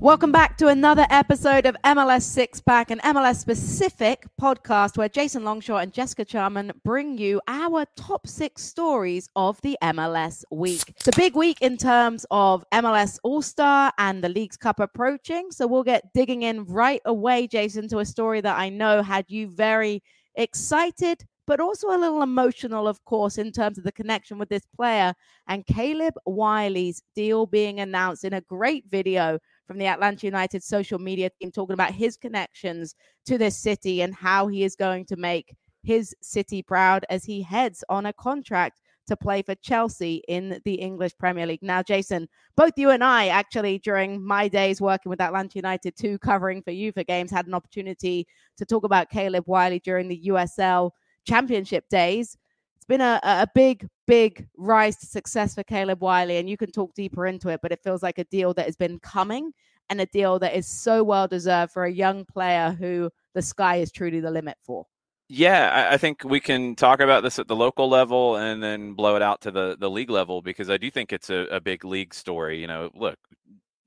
Welcome back to another episode of MLS Six Pack, an MLS-specific podcast where Jason Longshore and Jessica Charman bring you our top 6 stories of the MLS week. It's a big week in terms of MLS All-Star and the League's Cup approaching, so we'll get digging in right away, Jason, to a story that I know had you very excited, but also a little emotional, of course, in terms of the connection with this player and Caleb Wiley's deal being announced in a great video from the Atlanta United social media team talking about his connections to this city and how he is going to make his city proud as he heads on a contract to play for Chelsea in the English Premier League. Now, Jason, both you and I actually, during my days working with Atlanta United 2, covering for you for games, had an opportunity to talk about Caleb Wiley during the USL Championship days. It's been a big rise to success for Caleb Wiley, and you can talk deeper into it, but it feels like a deal that has been coming and a deal that is so well deserved for a young player who the sky is truly the limit for. Yeah, I think we can talk about this at the local level and then blow it out to the league level, because I do think it's a big league story. You know, look,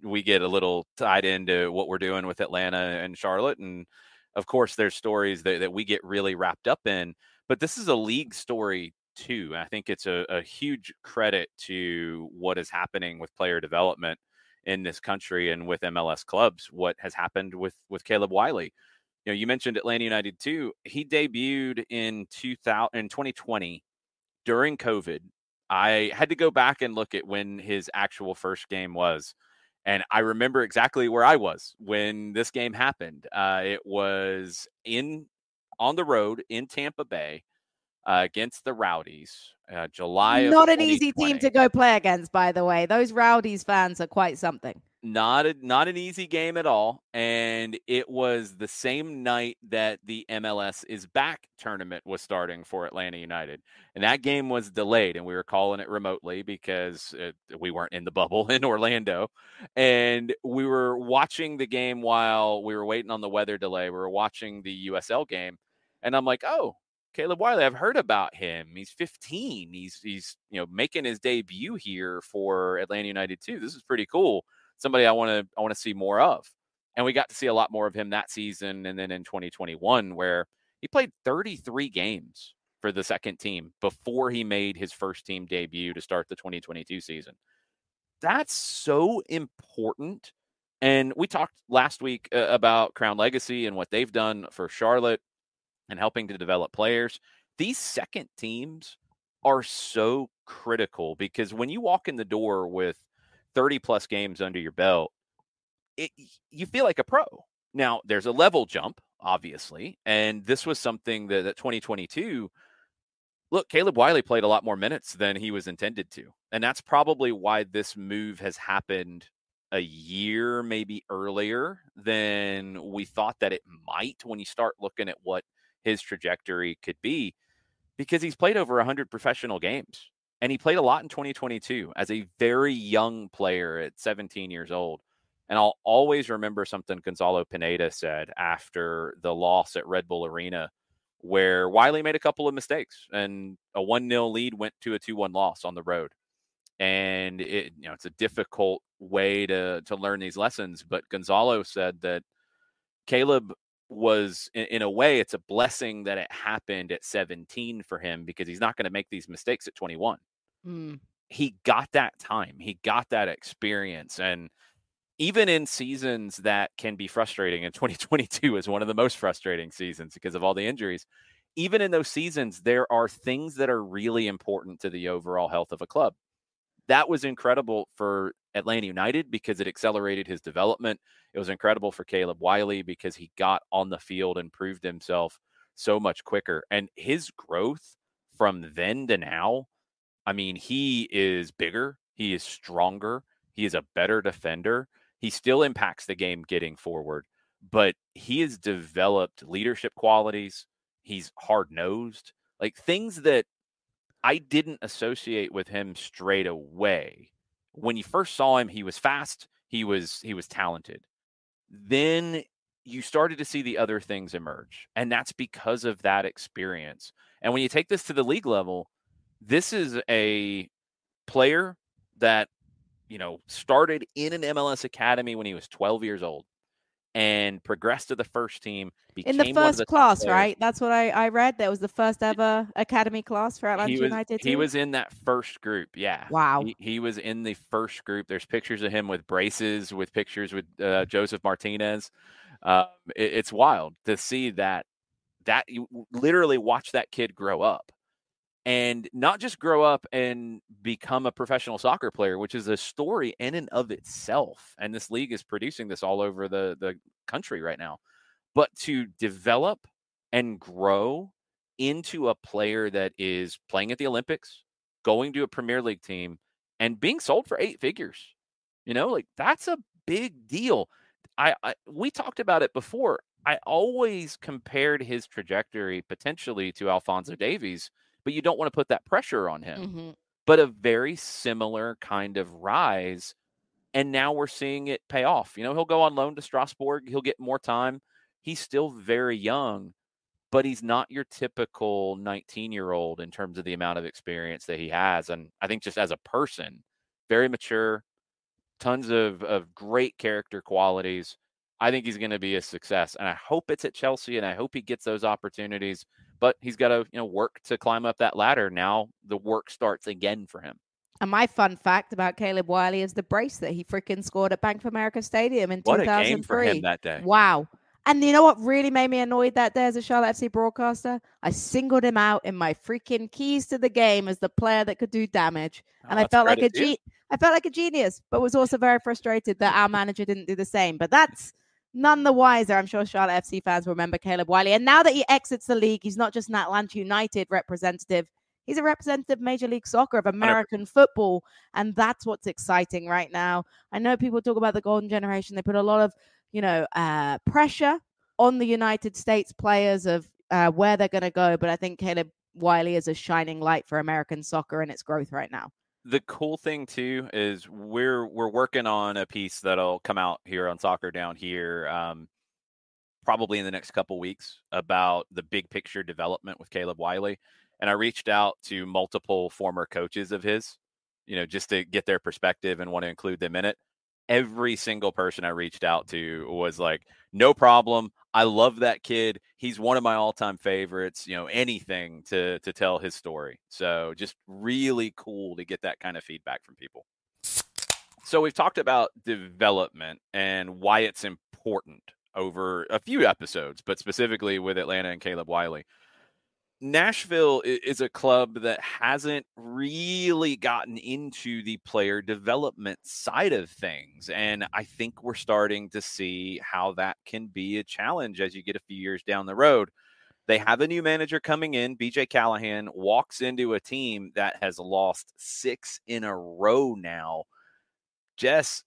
we get a little tied into what we're doing with Atlanta and Charlotte, and of course there's stories that we get really wrapped up in, but this is a league story too. And I think it's a huge credit to what is happening with player development in this country and with MLS clubs, what has happened with Caleb Wiley. You know, you mentioned Atlanta United too. He debuted in 2020 during COVID. I had to go back and look at when his actual first game was. And I remember exactly where I was when this game happened. It was on the road in Tampa Bay against the Rowdies, July of 2020. Not an easy team to go play against, by the way. Those Rowdies fans are quite something. Not an easy game at all. And it was the same night that the MLS is Back tournament was starting for Atlanta United. And that game was delayed, and we were calling it remotely because we weren't in the bubble in Orlando. And we were watching the game while we were waiting on the weather delay. We were watching the USL game. And I'm like, oh, Caleb Wiley, I've heard about him. He's 15. He's making his debut here for Atlanta United too. This is pretty cool. Somebody I want to see more of. And we got to see a lot more of him that season, and then in 2021, where he played 33 games for the second team before he made his first team debut to start the 2022 season. That's so important. And we talked last week about Crown Legacy and what they've done for Charlotte and helping to develop players. These second teams are so critical, because when you walk in the door with 30 plus games under your belt, you feel like a pro. Now, there's a level jump, obviously, and this was something that 2022, look, Caleb Wiley played a lot more minutes than he was intended to. And that's probably why this move has happened a year, maybe earlier than we thought that it might, when you start looking at what his trajectory could be, because he's played over 100 professional games. And he played a lot in 2022 as a very young player at 17 years old. And I'll always remember something Gonzalo Pineda said after the loss at Red Bull Arena, where Wiley made a couple of mistakes and a 1-0 lead went to a 2-1 loss on the road. And it's a difficult way to learn these lessons. But Gonzalo said that Caleb was, in a way, it's a blessing that it happened at 17 for him, because he's not going to make these mistakes at 21. He got that time. He got that experience. And even in seasons that can be frustrating, and 2022 is one of the most frustrating seasons because of all the injuries, even in those seasons, there are things that are really important to the overall health of a club. That was incredible for Atlanta United because it accelerated his development. It was incredible for Caleb Wiley because he got on the field and proved himself so much quicker. And his growth from then to now, I mean, he is bigger. He is stronger. He is a better defender. He still impacts the game getting forward, but he has developed leadership qualities. He's hard-nosed, like things that I didn't associate with him straight away. When you first saw him, he was fast. He was talented. Then you started to see the other things emerge, and that's because of that experience. And when you take this to the league level, this is a player that started in an MLS academy when he was 12 years old and progressed to the first team, in the became one of first the top class, players. right? That's what I read. That was the first ever academy class for Atlanta United He team. was in that first group, yeah. Wow. He was in the first group. There's pictures of him with braces, with pictures with Joseph Martinez. It's wild to see that you literally watch that kid grow up. And not just grow up and become a professional soccer player, which is a story in and of itself. And this league is producing this all over the country right now. But to develop and grow into a player that is playing at the Olympics, going to a Premier League team, and being sold for 8 figures, that's a big deal. We talked about it before. I always compared his trajectory potentially to Alphonso Davies, but you don't want to put that pressure on him. Mm-hmm. But a very similar kind of rise, and now we're seeing it pay off. He'll go on loan to Strasbourg. He'll get more time. He's still very young, but he's not your typical 19-year-old in terms of the amount of experience that he has. And I think just as a person, very mature, tons of great character qualities. I think he's going to be a success, and I hope it's at Chelsea, and I hope he gets those opportunities. But he's got to, work to climb up that ladder. Now the work starts again for him. And my fun fact about Caleb Wiley is the brace that he freaking scored at Bank of America Stadium in 2003. What a game for him that day. Wow. And you know what really made me annoyed that day as a Charlotte FC broadcaster? I singled him out in my freaking keys to the game as the player that could do damage. And I felt like a genius, but was also very frustrated that our manager didn't do the same. But that's none the wiser. I'm sure Charlotte FC fans remember Caleb Wiley. And now that he exits the league, he's not just an Atlanta United representative. He's a representative of Major League Soccer, of American 100%. Football. And that's what's exciting right now. I know people talk about the golden generation. They put a lot of, pressure on the United States players of where they're going to go. But I think Caleb Wiley is a shining light for American soccer and its growth right now. The cool thing too is we're working on a piece that'll come out here on Soccer Down Here, probably in the next couple weeks, about the big picture development with Caleb Wiley. And I reached out to multiple former coaches of his, just to get their perspective and want to include them in it. Every single person I reached out to was like, no problem. I love that kid. He's one of my all-time favorites, anything to tell his story. So just really cool to get that kind of feedback from people. So we've talked about development and why it's important over a few episodes, but specifically with Atlanta and Caleb Wiley. Nashville is a club that hasn't really gotten into the player development side of things. And I think we're starting to see how that can be a challenge as you get a few years down the road. They have a new manager coming in. BJ Callahan walks into a team that has lost 6 in a row now. Jess,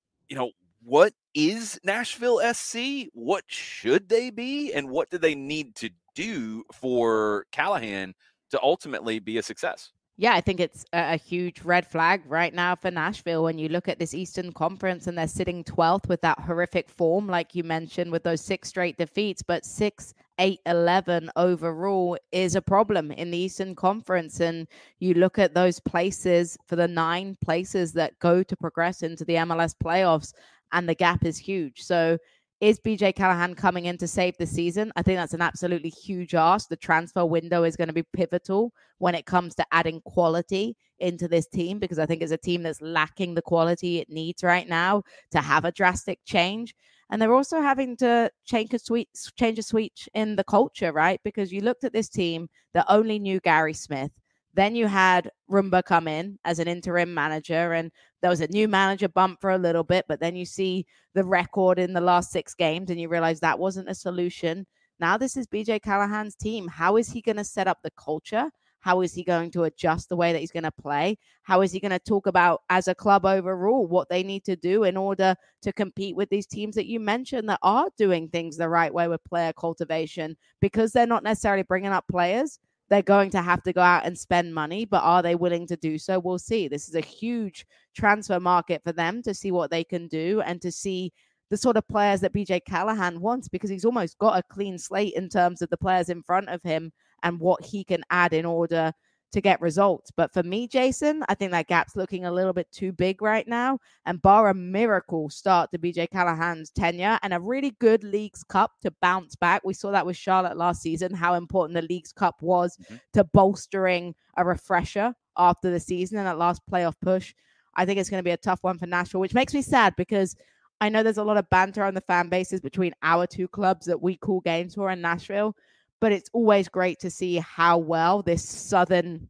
what is Nashville SC? What should they be? And what do they need to do for Callahan to ultimately be a success? Yeah, I think it's a huge red flag right now for Nashville when you look at this Eastern Conference and they're sitting 12th with that horrific form, like you mentioned, with those 6 straight defeats, but 6-8-11 overall is a problem in the Eastern Conference. And you look at those places for the 9 places that go to progress into the MLS playoffs, and the gap is huge. So is BJ Callahan coming in to save the season? I think that's an absolutely huge ask. The transfer window is going to be pivotal when it comes to adding quality into this team, because I think it's a team that's lacking the quality it needs right now to have a drastic change. And they're also having to change a switch in the culture, right? Because you looked at this team that only knew Gary Smith. Then you had Rumba come in as an interim manager, and there was a new manager bump for a little bit, but then you see the record in the last 6 games and you realize that wasn't a solution. Now this is BJ Callahan's team. How is he going to set up the culture? How is he going to adjust the way that he's going to play? How is he going to talk about, as a club overall, what they need to do in order to compete with these teams that you mentioned that are doing things the right way with player cultivation? Because they're not necessarily bringing up players, they're going to have to go out and spend money, but are they willing to do so? We'll see. This is a huge transfer market for them to see what they can do and to see the sort of players that BJ Callahan wants, because he's almost got a clean slate in terms of the players in front of him and what he can add in order to get results. But for me, Jason, I think that gap's looking a little bit too big right now. And bar a miracle start to BJ Callahan's tenure and a really good Leagues Cup to bounce back. We saw that with Charlotte last season, how important the Leagues Cup was to bolstering a refresher after the season and that last playoff push. I think it's going to be a tough one for Nashville, which makes me sad because I know there's a lot of banter on the fan bases between our two clubs that we call games for in Nashville. But it's always great to see how well this southern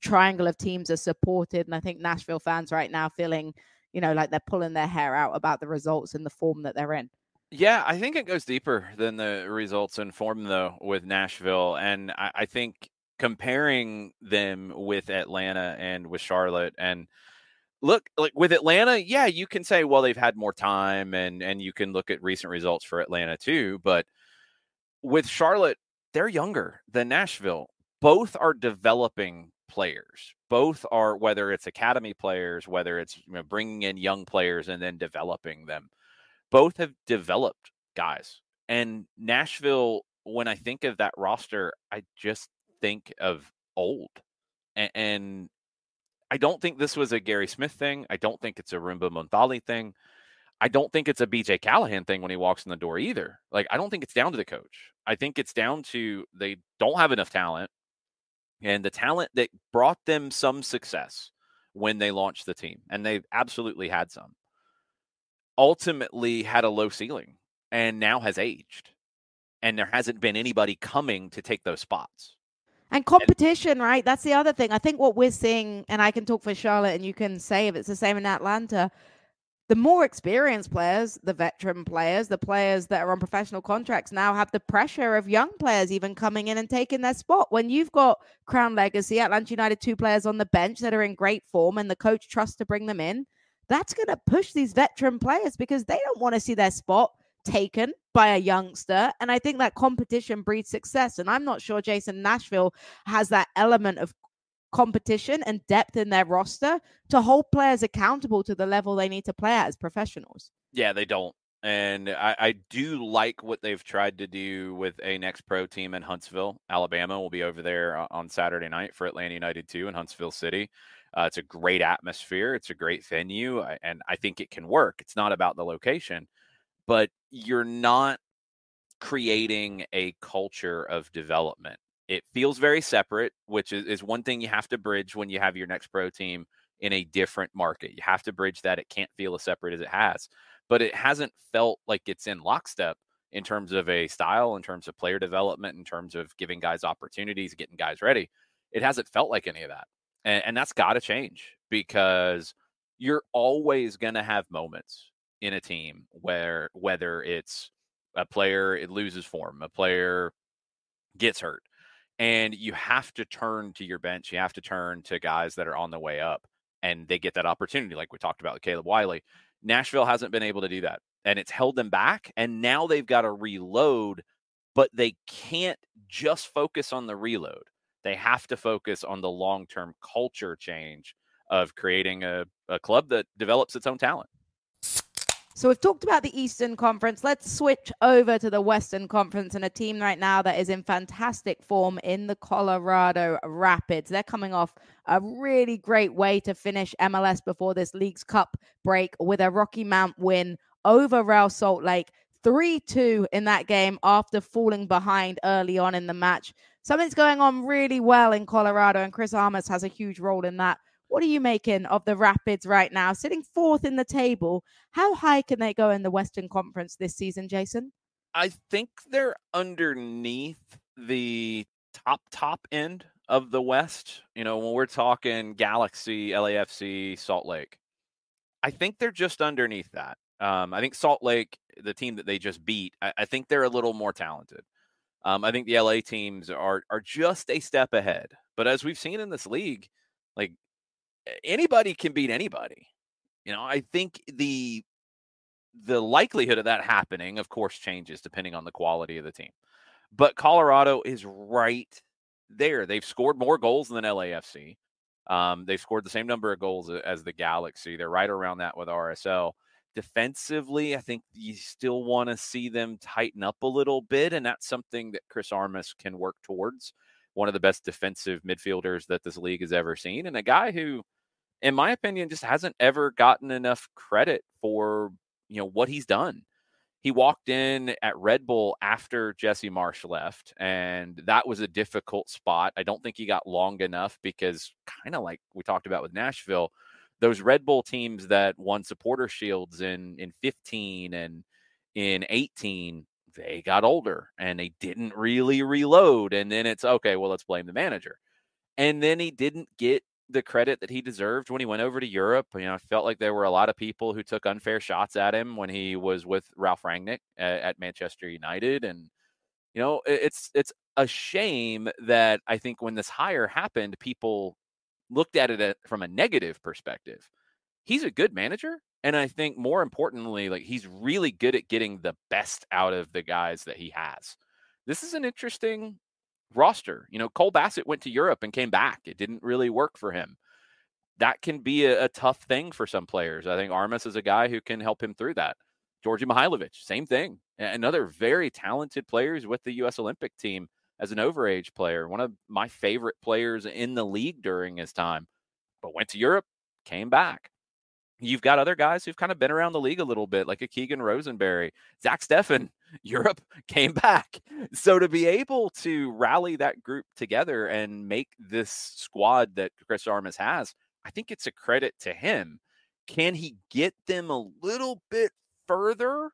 triangle of teams are supported. And I think Nashville fans right now feeling, like they're pulling their hair out about the results and the form that they're in. Yeah, I think it goes deeper than the results and form, though, with Nashville. And I think comparing them with Atlanta and with Charlotte, and look, like with Atlanta, yeah, you can say, well, they've had more time, and you can look at recent results for Atlanta too. But with Charlotte, they're younger than Nashville. Both are developing players. Both are, whether it's academy players, whether it's bringing in young players and then developing them. Both have developed guys. And Nashville, when I think of that roster, I just think of old. And I don't think this was a Gary Smith thing. I don't think it's a Rumba Montali thing. I don't think it's a BJ Callahan thing when he walks in the door either. Like, I don't think it's down to the coach. I think it's down to they don't have enough talent, and the talent that brought them some success when they launched the team, and they've absolutely had some, ultimately had a low ceiling and now has aged. And there hasn't been anybody coming to take those spots. And competition, right? That's the other thing. I think what we're seeing, and I can talk for Charlotte and you can say if it's the same in Atlanta, the more experienced players, the veteran players, the players that are on professional contracts now have the pressure of young players even coming in and taking their spot. When you've got Crown Legacy, Atlanta United, 2 players on the bench that are in great form and the coach trusts to bring them in, that's going to push these veteran players because they don't want to see their spot taken by a youngster. And I think that competition breeds success. And I'm not sure Jason Nashville has that element of competition and depth in their roster to hold players accountable to the level they need to play at as professionals. Yeah, they don't. And I do like what they've tried to do with a next pro team in Huntsville, Alabama. Will be over there on Saturday night for Atlanta United 2 in Huntsville City. It's a great atmosphere. It's a great venue. And I think it can work. It's not about the location, but you're not creating a culture of development. It feels very separate, which is one thing you have to bridge when you have your next pro team in a different market. You have to bridge that. It can't feel as separate as it has, but it hasn't felt like it's in lockstep in terms of a style, in terms of player development, in terms of giving guys opportunities, getting guys ready. It hasn't felt like any of that. And that's got to change because you're always going to have moments in a team where whether it's a player, it loses form, a player gets hurt, and you have to turn to your bench. You have to turn to guys that are on the way up, and they get that opportunity. Like we talked about with Caleb Wiley, Nashville hasn't been able to do that, and it's held them back. And now they've got to reload, but they can't just focus on the reload. They have to focus on the long-term culture change of creating a club that develops its own talent. So we've talked about the Eastern Conference. Let's switch over to the Western Conference and a team right now that is in fantastic form in the Colorado Rapids. They're coming off a really great way to finish MLS before this Leagues Cup break with a Rocky Mount win over Real Salt Lake, 3-2 in that game after falling behind early on in the match. Something's going on really well in Colorado, and Chris Armas has a huge role in that. What are you making of the Rapids right now, sitting 4th in the table? How high can they go in the Western Conference this season, Jason? I think they're underneath the top end of the West. When we're talking Galaxy, LAFC, Salt Lake, I think they're just underneath that. I think Salt Lake, the team that they just beat, I think they're a little more talented. I think the LA teams are just a step ahead. But as we've seen in this league, like, anybody can beat anybody. I think the likelihood of that happening, of course, changes depending on the quality of the team. But Colorado is right there. They've scored more goals than LAFC. They've scored the same number of goals as the Galaxy. They're right around that with RSL. Defensively, I think you still want to see them tighten up a little bit, and that's something that Chris Armas can work towards. one of the best defensive midfielders that this league has ever seen, and a guy who, in my opinion, just hasn't ever gotten enough credit for, what he's done. He walked in at Red Bull after Jesse Marsch left, and that was a difficult spot. I don't think he got long enough because, kind of like we talked about with Nashville, those Red Bull teams that won supporter shields in 15 and in 18, they got older and they didn't really reload. And then it's okay, well, let's blame the manager. And then he didn't get the credit that he deserved when he went over to Europe. I felt like there were a lot of people who took unfair shots at him when he was with Ralph Rangnick at Manchester United. And, it's a shame that I think when this hire happened, people looked at it from a negative perspective. He's a good manager. And I think more importantly, like, he's really good at getting the best out of the guys that he has. This is an interesting roster. Cole Bassett went to Europe and came back. It didn't really work for him. That can be a tough thing for some players. I think Armas is a guy who can help him through that. Georgi Mihailovic, same thing. Another very talented players with the U.S. Olympic team as an overage player. One of my favorite players in the league during his time, but went to Europe, came back. You've got other guys who've kind of been around the league a little bit, like a Keegan Rosenberry, Zach Steffen, Europe, came back. So to be able to rally that group together and make this squad that Chris Armas has, I think it's a credit to him. Can he get them a little bit further?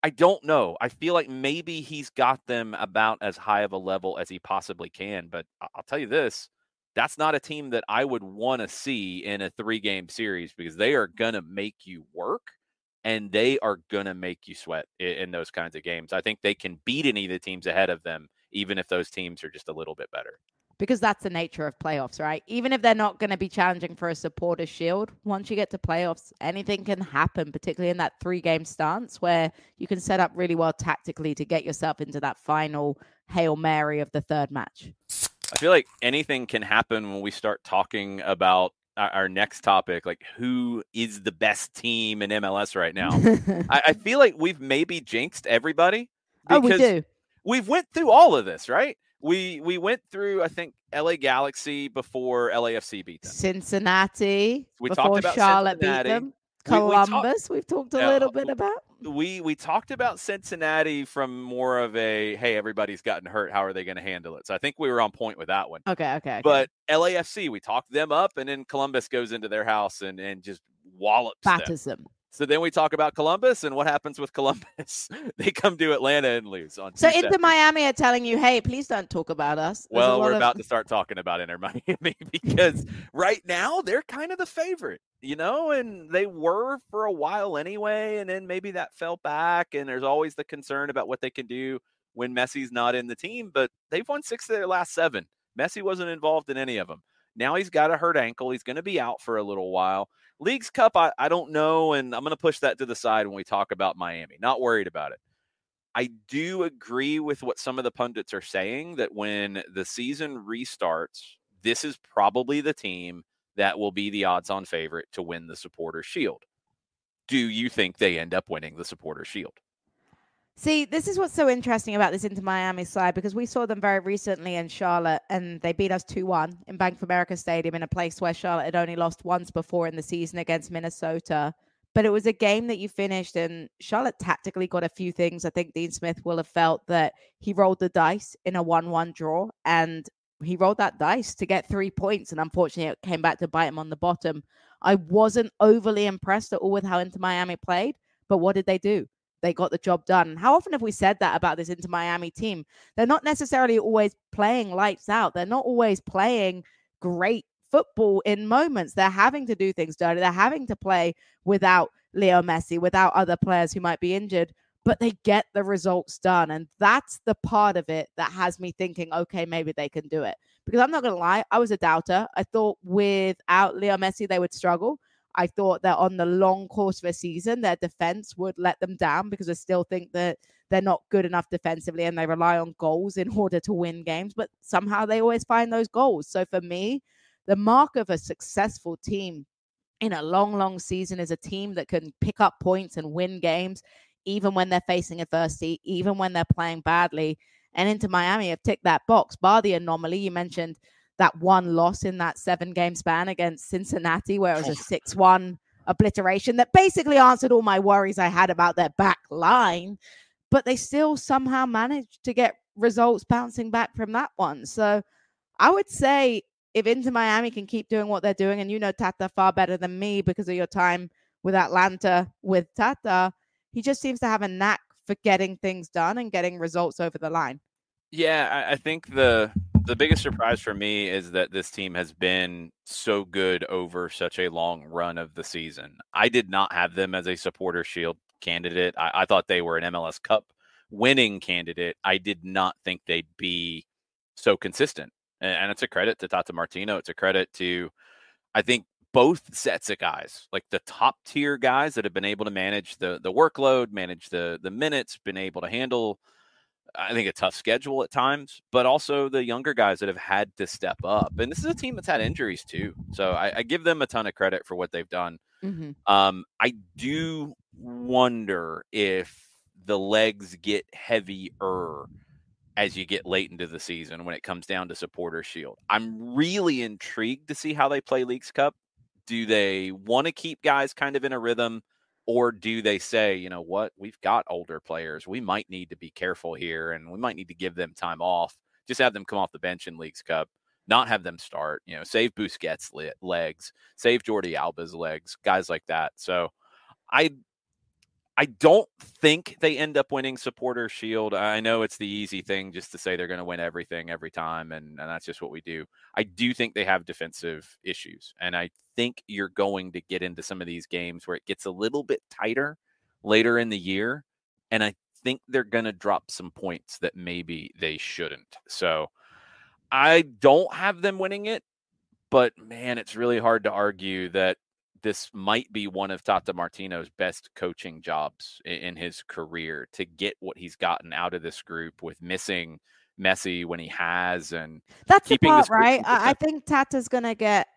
I don't know. I feel like maybe he's got them about as high of a level as he possibly can. But I'll tell you this. That's not a team that I would want to see in a 3-game series, because they are going to make you work and they are going to make you sweat in those kinds of games. I think they can beat any of the teams ahead of them, even if those teams are just a little bit better. Because that's the nature of playoffs, right? Even if they're not going to be challenging for a supporter shield, once you get to playoffs, anything can happen, particularly in that 3-game stance where you can set up really well tactically to get yourself into that final Hail Mary of the third match. I feel like anything can happen when we start talking about our next topic, like who is the best team in MLS right now. I feel like we've maybe jinxed everybody. Oh, we do. We've went through all of this, right? We went through, I think, LA Galaxy before LAFC beat them. Cincinnati we before talked about Charlotte Cincinnati. Beat them. Columbus, we've talked a little bit about. We talked about Cincinnati from more of a, hey, everybody's gotten hurt, how are they going to handle it? So I think we were on point with that one. Okay. But LAFC, we talked them up, and then Columbus goes into their house and just wallops batters them. So then we talk about Columbus, and what happens with Columbus? They come to Atlanta and lose on So Inter Miami are telling you, hey, please don't talk about us. Well, we're about to start talking about Inter Miami because right now they're kind of the favorite, and they were for a while anyway, and then maybe that fell back, and there's always the concern about what they can do when Messi's not in the team, but they've won 6 of their last 7. Messi wasn't involved in any of them. Now he's got a hurt ankle. He's going to be out for a little while. Leagues Cup, I don't know, and I'm going to push that to the side when we talk about Miami. Not worried about it. I do agree with what some of the pundits are saying, that when the season restarts, this is probably the team that will be the odds-on favorite to win the Supporters' Shield. Do you think they end up winning the Supporters' Shield? See, this is what's so interesting about this Inter Miami side, because we saw them very recently in Charlotte, and they beat us 2-1 in Bank of America Stadium in a place where Charlotte had only lost once before in the season against Minnesota. But it was a game that you finished, and Charlotte tactically got a few things. I think Dean Smith will have felt that he rolled the dice in a 1-1 draw, and he rolled that dice to get 3 points, and unfortunately it came back to bite him on the bottom. I wasn't overly impressed at all with how Inter Miami played, but what did they do? They got the job done. How often have we said that about this Inter Miami team? They're not necessarily always playing lights out. They're not always playing great football in moments. They're having to do things dirty. They're having to play without Leo Messi, without other players who might be injured, but they get the results done. And that's the part of it that has me thinking, okay, maybe they can do it. Because I'm not going to lie, I was a doubter. I thought without Leo Messi, they would struggle. I thought that on the long course of a season, their defense would let them down, because I still think that they're not good enough defensively and they rely on goals in order to win games, but somehow they always find those goals. So for me, the mark of a successful team in a long, long season is a team that can pick up points and win games, even when they're facing adversity, even when they're playing badly. and Inter Miami have ticked that box, bar the anomaly. You mentioned that one loss in that 7-game span against Cincinnati, where it was a 6-1 obliteration that basically answered all my worries I had about their back line. But they still somehow managed to get results bouncing back from that one. So I would say if Inter Miami can keep doing what they're doing, and you know Tata far better than me because of your time with Atlanta with Tata, he just seems to have a knack for getting things done and getting results over the line. Yeah, I think the biggest surprise for me is that this team has been so good over such a long run of the season. I did not have them as a supporter shield candidate. I thought they were an MLS Cup winning candidate. I did not think they'd be so consistent. And it's a credit to Tata Martino. It's a credit to, I think, both sets of guys, like the top tier guys that have been able to manage the workload, manage the minutes, been able to handle, I think, a tough schedule at times, but also the younger guys that have had to step up. And this is a team that's had injuries too. So I give them a ton of credit for what they've done. Mm-hmm. I do wonder if the legs get heavier as you get late into the season when it comes down to supporter shield. I'm really intrigued to see how they play Leagues Cup. Do they want to keep guys kind of in a rhythm? Or do they say, you know what, we've got older players. We might need to be careful here, and we might need to give them time off. Just have them come off the bench in Leagues Cup, not have them start, save Busquets' legs, save Jordi Alba's legs, guys like that. So I don't think they end up winning Supporter Shield. I know it's the easy thing just to say they're going to win everything every time, and that's just what we do. I do think they have defensive issues, and I think you're going to get into some of these games where it gets a little bit tighter later in the year, and I think they're going to drop some points that maybe they shouldn't. So I don't have them winning it, but man, it's really hard to argue that this might be one of Tata Martino's best coaching jobs in his career, to get what he's gotten out of this group with missing Messi when he has, and that's keeping the part, this group right? I consistent. think Tata's going to get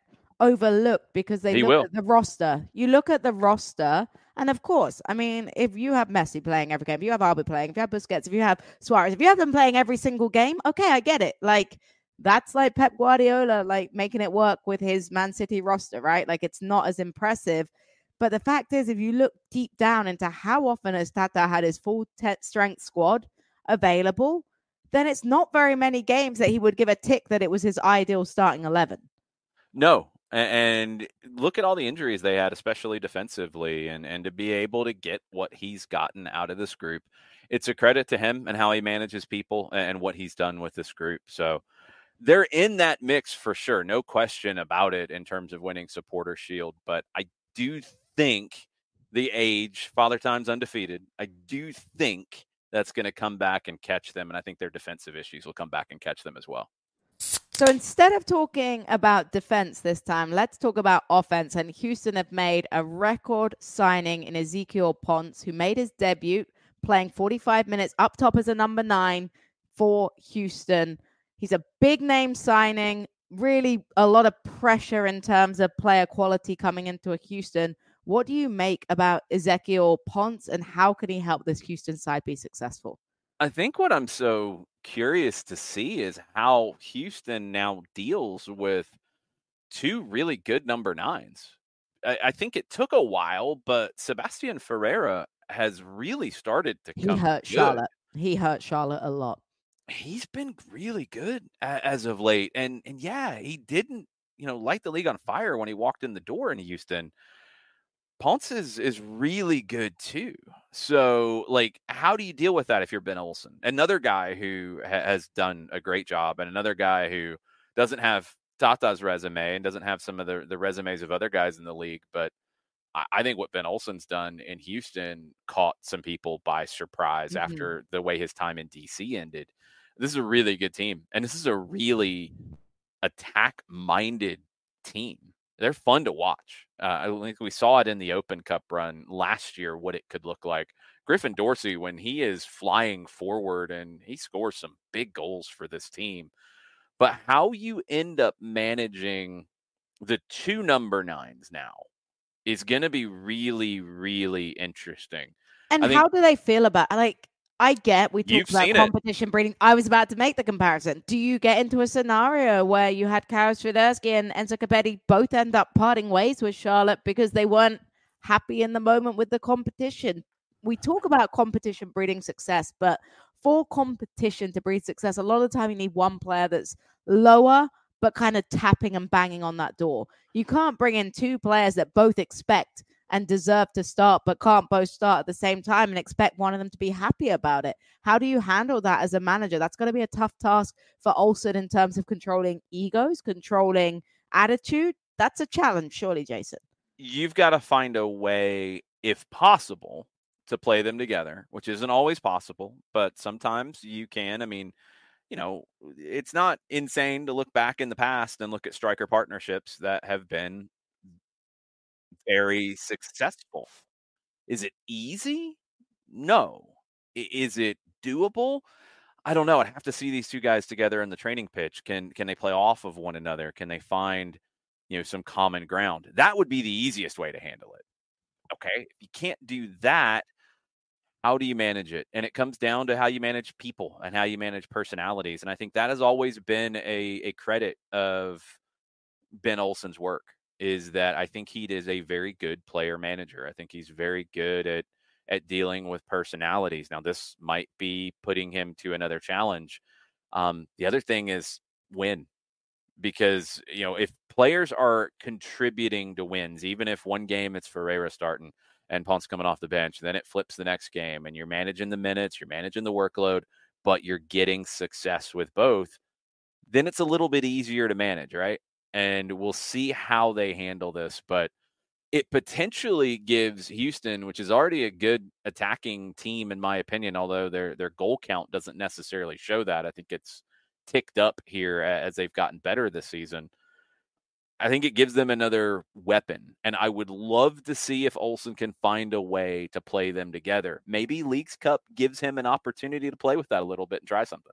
overlooked because they He look will. at the roster. You look at the roster, and of course, I mean, if you have Messi playing every game, if you have Alba playing, if you have Busquets, if you have Suarez, if you have them playing every single game, okay, I get it. Like, that's like Pep Guardiola, like making it work with his Man City roster, right? Like, it's not as impressive. But the fact is, if you look deep down into how often has Tata had his full strength squad available, then it's not very many games that he would give a tick that it was his ideal starting 11. No. And look at all the injuries they had, especially defensively, and to be able to get what he's gotten out of this group, it's a credit to him and how he manages people and what he's done with this group. So they're in that mix for sure. No question about it in terms of winning Supporter Shield. But I do think the age, Father Time's undefeated, I do think that's going to come back and catch them. And I think their defensive issues will come back and catch them as well. So instead of talking about defense this time, let's talk about offense. And Houston have made a record signing in Ezequiel Ponce, who made his debut playing 45 minutes up top as a number 9 for Houston. He's a big name signing, really a lot of pressure in terms of player quality coming into a Houston. What do you make about Ezequiel Ponce, and how can he help this Houston side be successful? I think what I'm so curious to see is how Houston now deals with 2 really good number 9s. I think it took a while, but Sebastian Ferreira has really started to He come hurt good. Charlotte. He hurt Charlotte a lot. He's been really good as of late. And yeah, he didn't, light the league on fire when he walked in the door in Houston. Ponce is really good too. So, like, how do you deal with that if you're Ben Olsen? Another guy who has done a great job, and another guy who doesn't have Tata's resume and doesn't have some of the resumes of other guys in the league. But I think what Ben Olsen's done in Houston caught some people by surprise after the way his time in DC ended. This is a really good team, and this is a really attack-minded team. They're fun to watch. I think we saw it in the Open Cup run last year, what it could look like. Griffin Dorsey, when he is flying forward, and he scores some big goals for this team. But how you end up managing the 2 number 9s now is going to be really, really interesting. And how do they feel about, like, I get we You've talked about seen it. competition breeding. I was about to make the comparison. Do you get into a scenario where you had Kara Swiderski and Enzo Capetti both end up parting ways with Charlotte because they weren't happy in the moment with the competition? We talk about competition breeding success, but for competition to breed success, a lot of the time you need one player that's lower but kind of tapping and banging on that door. You can't bring in two players that both expect and deserve to start, but can't both start at the same time and expect one of them to be happy about it. How do you handle that as a manager? That's going to be a tough task for Olsen in terms of controlling egos, controlling attitude. That's a challenge, surely, Jason. You've got to find a way, if possible, to play them together, which isn't always possible, but sometimes you can. I mean, it's not insane to look back in the past and look at striker partnerships that have been very successful. Is it easy? No. Is it doable? I don't know. I'd have to see these two guys together in the training pitch. Can they play off of one another? Can they find, some common ground? That would be the easiest way to handle it. Okay. If you can't do that, how do you manage it? And it comes down to how you manage people and how you manage personalities. And I think that has always been a credit of Ben Olsen's work, is that I think he is a very good player manager. I think he's very good at dealing with personalities. Now, this might be putting him to another challenge. The other thing is win, because, if players are contributing to wins, even if one game it's Ferreira starting and Ponce coming off the bench, then it flips the next game and you're managing the minutes, you're managing the workload, but you're getting success with both, then it's a little bit easier to manage, right? And we'll see how they handle this, but it potentially gives Houston, which is already a good attacking team, in my opinion, although their goal count doesn't necessarily show that. I think it's ticked up here as they've gotten better this season. I think it gives them another weapon, and I would love to see if Olsen can find a way to play them together. Maybe Leagues Cup gives him an opportunity to play with that a little bit and try something.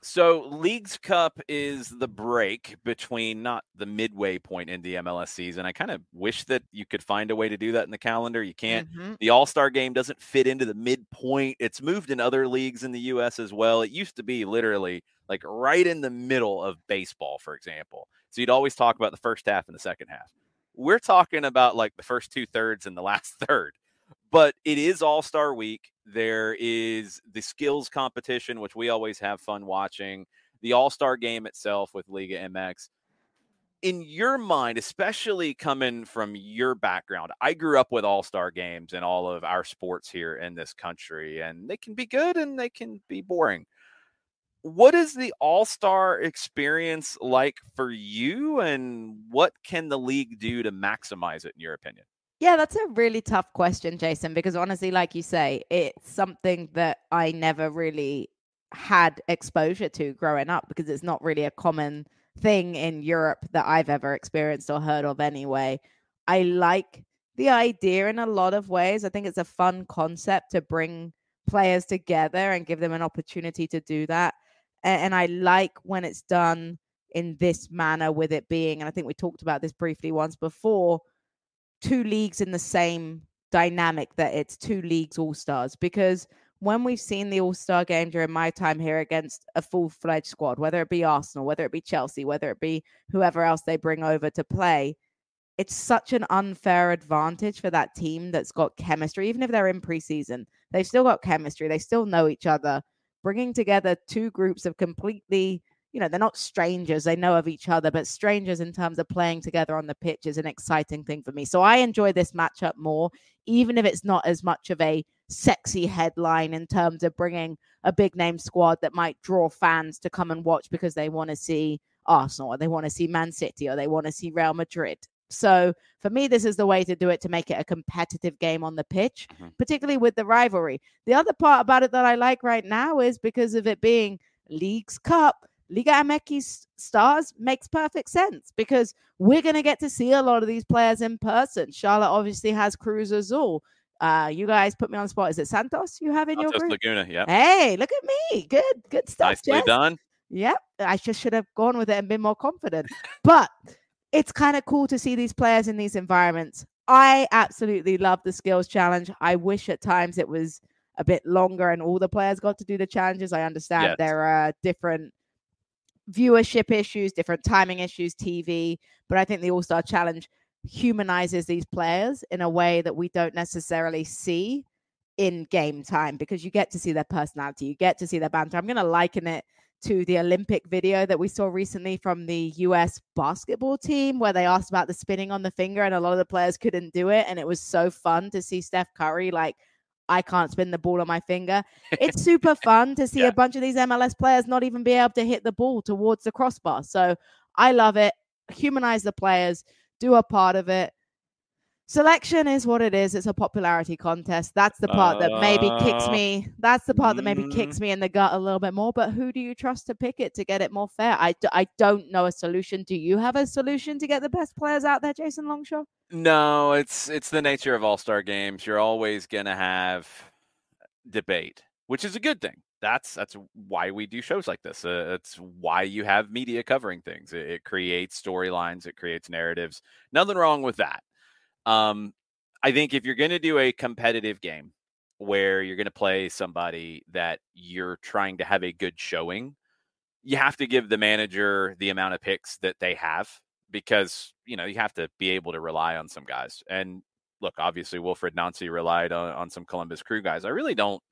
So Leagues Cup is the break between, not the midway point in the MLS season. I kind of wish that you could find a way to do that in the calendar. You can't. Mm-hmm. The All-Star game doesn't fit into the midpoint. It's moved in other leagues in the U.S. as well. It used to be literally like right in the middle of baseball, for example. So you'd always talk about the first half and the second half. We're talking about like the first 2/3 and the last third. But it is All-Star week. There is the skills competition, which we always have fun watching. The All-Star game itself with Liga MX. In your mind, especially coming from your background, I grew up with All-Star games in all of our sports here in this country, and they can be good and they can be boring. What is the All-Star experience like for you, and what can the league do to maximize it, in your opinion? Yeah, that's a really tough question, Jason, because honestly, like you say, it's something that I never really had exposure to growing up, because it's not really a common thing in Europe that I've ever experienced or heard of anyway. I like the idea in a lot of ways. I think it's a fun concept to bring players together and give them an opportunity to do that. And I like when it's done in this manner, with it being, and I think we talked about this briefly once before, two leagues in the same dynamic, that it's two leagues All-Stars. Because when we've seen the All-Star game during my time here against a full-fledged squad, whether it be Arsenal, whether it be Chelsea, whether it be whoever else they bring over to play, it's such an unfair advantage for that team that's got chemistry. Even if they're in preseason, they've still got chemistry. They still know each other. Bringing together two groups of completely, they're not strangers. They know of each other, but strangers in terms of playing together on the pitch is an exciting thing for me. So I enjoy this matchup more, even if it's not as much of a sexy headline in terms of bringing a big name squad that might draw fans to come and watch because they want to see Arsenal, or they want to see Man City, or they want to see Real Madrid. So for me, this is the way to do it, to make it a competitive game on the pitch, particularly with the rivalry. The other part about it that I like right now is because of it being Leagues Cup, Liga MX Stars makes perfect sense, because we're going to get to see a lot of these players in person. Charlotte obviously has Cruz Azul. You guys put me on the spot. Is it Santos you have in your group? Laguna, yeah. Hey, look at me. Good stuff. Nicely done. Yep. I just should have gone with it and been more confident. But it's kind of cool to see these players in these environments. I absolutely love the skills challenge. I wish at times it was a bit longer and all the players got to do the challenges. I understand there are different viewership issues, different timing issues, TV, but I think the All-Star Challenge humanizes these players in a way that we don't necessarily see in game time, because you get to see their personality, you get to see their banter. I'm going to liken it to the Olympic video that we saw recently from the US basketball team, where they asked about the spinning on the finger and a lot of the players couldn't do it. And it was so fun to see Steph Curry like, I can't spin the ball on my finger. It's super fun to see a bunch of these MLS players not even be able to hit the ball towards the crossbar. So I love it. Humanize the players, do a part of it. Selection is what it is. It's a popularity contest. That's the part that maybe kicks me. That's the part that maybe kicks me in the gut a little bit more. But who do you trust to pick it to get it more fair? I don't know a solution. Do you have a solution to get the best players out there, Jason Longshore? No, it's the nature of All-Star games. You're always going to have debate, which is a good thing. That's why we do shows like this. It's why you have media covering things. It creates storylines. It creates narratives. Nothing wrong with that. I think if you're going to do a competitive game where you're going to play somebody that you're trying to have a good showing, you have to give the manager the amount of picks that they have, because, you have to be able to rely on some guys. And look, obviously Wilfred Nancy relied on some Columbus Crew guys. I really don't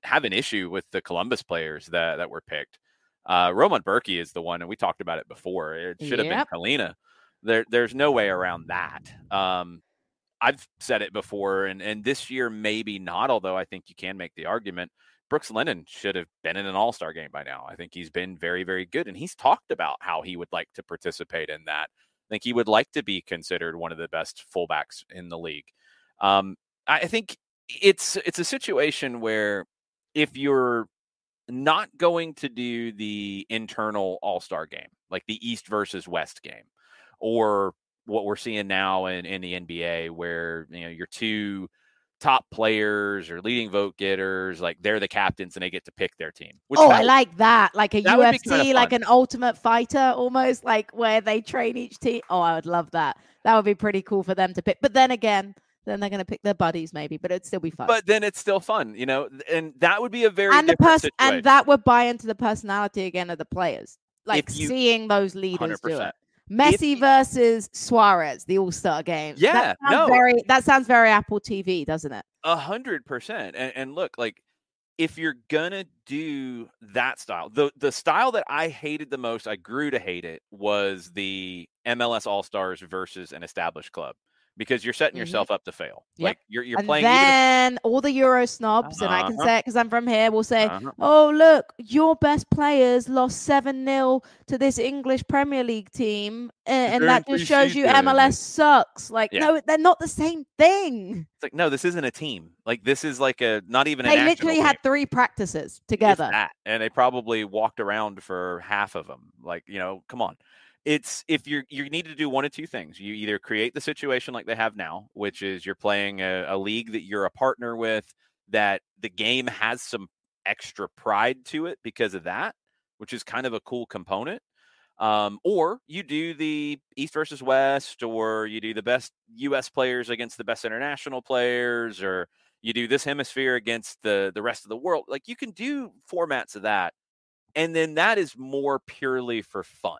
have an issue with the Columbus players that were picked. Roman Berkey is the one, and we talked about it before. It should have been Kalina. There's no way around that. I've said it before, and this year maybe not, although I think you can make the argument. Brooks Lennon should have been in an All-Star game by now. I think he's been very, very good, and he's talked about how he would like to participate in that. I think he would like to be considered one of the best fullbacks in the league. I think it's a situation where if you're not going to do the internal All-Star game, like the East versus West game, or what we're seeing now in the NBA, where your two top players or leading vote getters, like they're the captains and they get to pick their team. I like that. Like a UFC, like an Ultimate Fighter, almost, like where they train each team. Oh, I would love that. That would be pretty cool for them to pick. But then again, then they're going to pick their buddies maybe, but it'd still be fun. But then it's still fun, and that would be a very different situation. And that would buy into the personality again of the players, like seeing those leaders 100%. Do it. Messi versus Suarez, the All-Star game. Yeah, that sounds very Apple TV, doesn't it? 100%. And look, like, if you're gonna do that style, the style that I hated the most, I grew to hate it, was the MLS All-Stars versus an established club. Because you're setting yourself up to fail. Yep. Like you're and playing. Then all the Euro snobs, and I can say it because I'm from here, will say, "Oh, look, your best players lost 7-0 to this English Premier League team, and that just shows you MLS sucks." Like, no, they're not the same thing. It's like, no, this isn't a team. Like, this is like not even. They literally had 3 practices together, and they probably walked around for half of them. Like, come on. It's if you need to do one of two things. You either create the situation like they have now, which is you're playing a league that you're a partner with, that the game has some extra pride to it because of that, which is kind of a cool component. Or you do the East versus West, or you do the best U.S. players against the best international players, or you do this hemisphere against the rest of the world. Like, you can do formats of that, and then that is more purely for fun.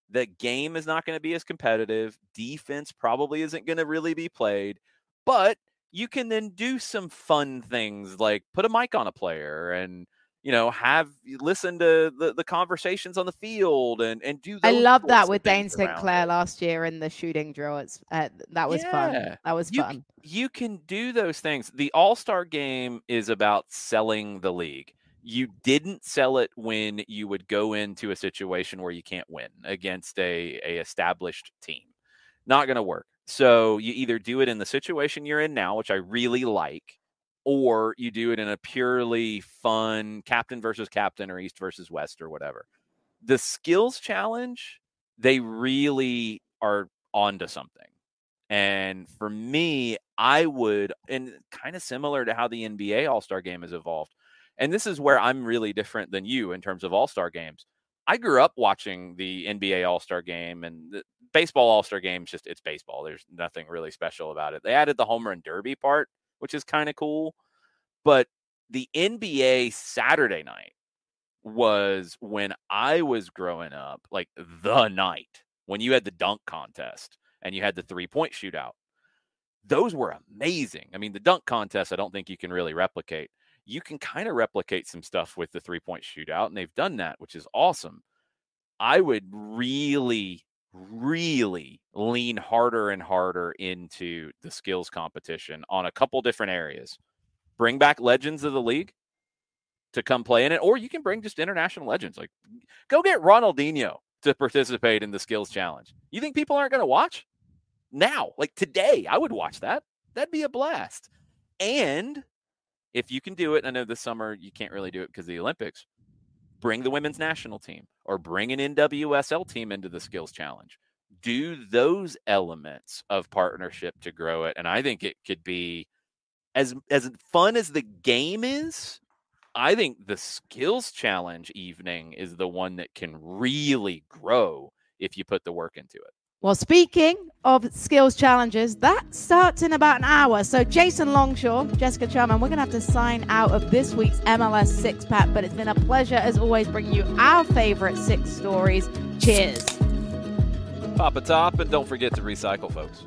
The game is not going to be as competitive. Defense probably isn't going to really be played, but you can then do some fun things like put a mic on a player and, listen to the conversations on the field and do those. I love that with Dane Sinclair last year in the shooting drill. That was fun. That was fun. You can do those things. The All-Star game is about selling the league. You didn't sell it when you would go into a situation where you can't win against a established team. Not going to work. So you either do it in the situation you're in now, which I really like, or you do it in a purely fun captain versus captain or East versus West or whatever. The skills challenge, they really are onto something. And for me, I would, and kind of similar to how the NBA All-Star game has evolved, and this is where I'm really different than you in terms of All-Star games. I grew up watching the NBA All-Star game, and the baseball All-Star game, it's baseball. There's nothing really special about it. They added the home run derby part, which is kind of cool. But the NBA Saturday night was when I was growing up, like the night when you had the dunk contest and you had the 3-point shootout. Those were amazing. I mean, the dunk contest, I don't think you can really replicate. You can kind of replicate some stuff with the 3-point shootout, and they've done that, which is awesome. I would really, really lean harder and harder into the skills competition on a couple different areas. Bring back legends of the league to come play in it, or you can bring just international legends. Like, go get Ronaldinho to participate in the skills challenge. You think people aren't going to watch? Now, like today, I would watch that. That'd be a blast. And if you can do it, I know this summer you can't really do it because of the Olympics, bring the women's national team or bring an NWSL team into the skills challenge. Do those elements of partnership to grow it. And I think it could be as fun as the game is. I think the skills challenge evening is the one that can really grow if you put the work into it. Well, speaking of skills challenges, that starts in about an hour. So Jason Longshore, Jessica Charman, we're going to have to sign out of this week's MLS Six Pack, but it's been a pleasure as always bringing you our favorite 6 stories. Cheers. Pop a top and don't forget to recycle, folks.